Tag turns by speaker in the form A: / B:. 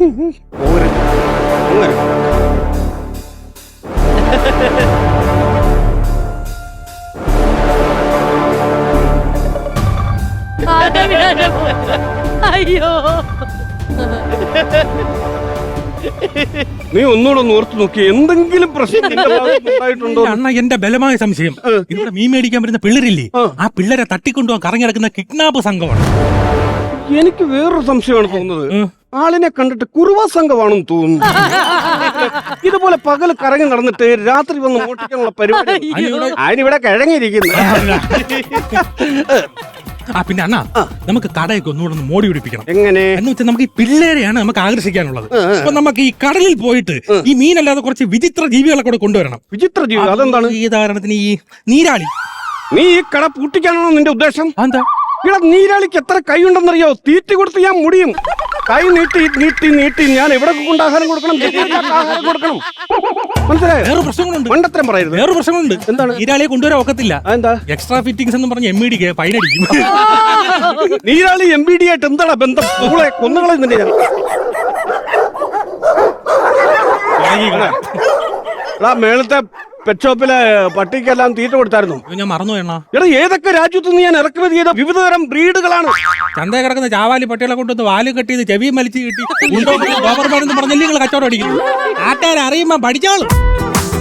A: അയ്യോ
B: നീ ഒന്നുകൂടെ ഓർത്ത് നോക്കി, എന്തെങ്കിലും പ്രശ്നം നിന്റെ ഭാഗത്ത് ഉണ്ടായിട്ടുണ്ടോ?
C: അണ്ണ എന്റെ ബലമായ സംശയം ഇവിടെ മീൻ മേടിക്കാൻ വരുന്ന പിള്ളേരില്ലേ, ആ പിള്ളേരെ തട്ടിക്കൊണ്ടുപോകാൻ കറങ്ങി നടക്കുന്ന കിഡ്നാപ്പ് സംഘമാണ്.
B: എനിക്ക് വേറൊരു സംശയമാണ് തോന്നുന്നത്. ആളിനെ കണ്ടിട്ട് കുറുവ സംഘമാണെന്ന് തോന്നുന്നു. ഇതുപോലെ പകല് കറങ്ങി നടന്നിട്ട് രാത്രി വന്ന് മോട്ടിക്കാനുള്ള പരിപാടി അതിനിവിടെ കിഴങ്ങിയിരിക്കുന്നു.
C: പിന്നെ അണ്ണാ, നമുക്ക് കടയൊക്കെ ഒന്നുകൂടെ ഒന്ന് മോടി പിടിപ്പിക്കണം.
B: എങ്ങനെ
C: എന്ന് വെച്ചാൽ നമുക്ക് ഈ പിള്ളേരെയാണ് നമുക്ക് ആകർഷിക്കാനുള്ളത്. അപ്പൊ നമുക്ക് ഈ കടലിൽ പോയിട്ട് ഈ മീനല്ലാതെ കുറച്ച് വിചിത്ര ജീവികളെ കൂടെ കൊണ്ടുവരണം.
B: വിചിത്ര ജീവി അതെന്താണ്?
C: ഈ ഉദാഹരണത്തിന് ഈ നീരാളി.
B: നീ ഈ കട പൂട്ടിക്കാനാണോ നിന്റെ ഉദ്ദേശം?
C: എന്താ
B: ഇവിടെ നീരാളിക്ക് എത്ര കൈ ഉണ്ടെന്നറിയോ? തീറ്റി കൊടുത്ത് ഞാൻ മുടിയും. കൈ നീട്ടി നീട്ടി നീട്ടി ഞാൻ എവിടെ കൊണ്ട് ആഹാരം കൊടുക്കണം? ആഹാരം കൊടുക്കണം. മനസ്സിലായോ?
C: വേറെ പ്രശ്നങ്ങളുണ്ട്.
B: മണ്ടത്തരം പറയരുത്.
C: വേറെ പ്രശ്നങ്ങളുണ്ട്.
B: എന്താണ്?
C: നീരാളിയെ കൊണ്ടുവരാൻ ഒക്കത്തില്ല.
B: എന്താ?
C: എക്സ്ട്രാ ഫിറ്റിംഗ്സ് എന്ന് പറഞ്ഞ MBD ഫൈൻ അടിക്കും.
B: നീരാളി MBD ആയിട്ട് എന്താണ് ബന്ധം? കൊന്നുകളെ നിന്നെ ഞാൻ മേളത്തെ പെറ്റ് ഷോപ്പിലെ പട്ടിക്കെല്ലാം തീറ്റ കൊടുത്തായിരുന്നു.
C: ഞാൻ മറന്നു വേണ.
B: എടാ, ഏതൊക്കെ രാജ്യത്തു നിന്ന് ഞാൻ ഇറക്കുമതി ചെയ്ത വിവിധ തരം ബ്രീഡുകളാണ്.
C: ചന്തയെ കിടക്കുന്ന ചാവാലി പട്ടികളെ കൊണ്ടുവന്ന് വാലും കെട്ടി ചെവിയും വലിച്ചു കിട്ടി ഗവർമെന്റ് പറഞ്ഞല്ലേ നിങ്ങൾ കച്ചവടം അടിക്കുന്നു. നാട്ടുകാരെ അറിയുമ്പോ പഠിച്ചോളും.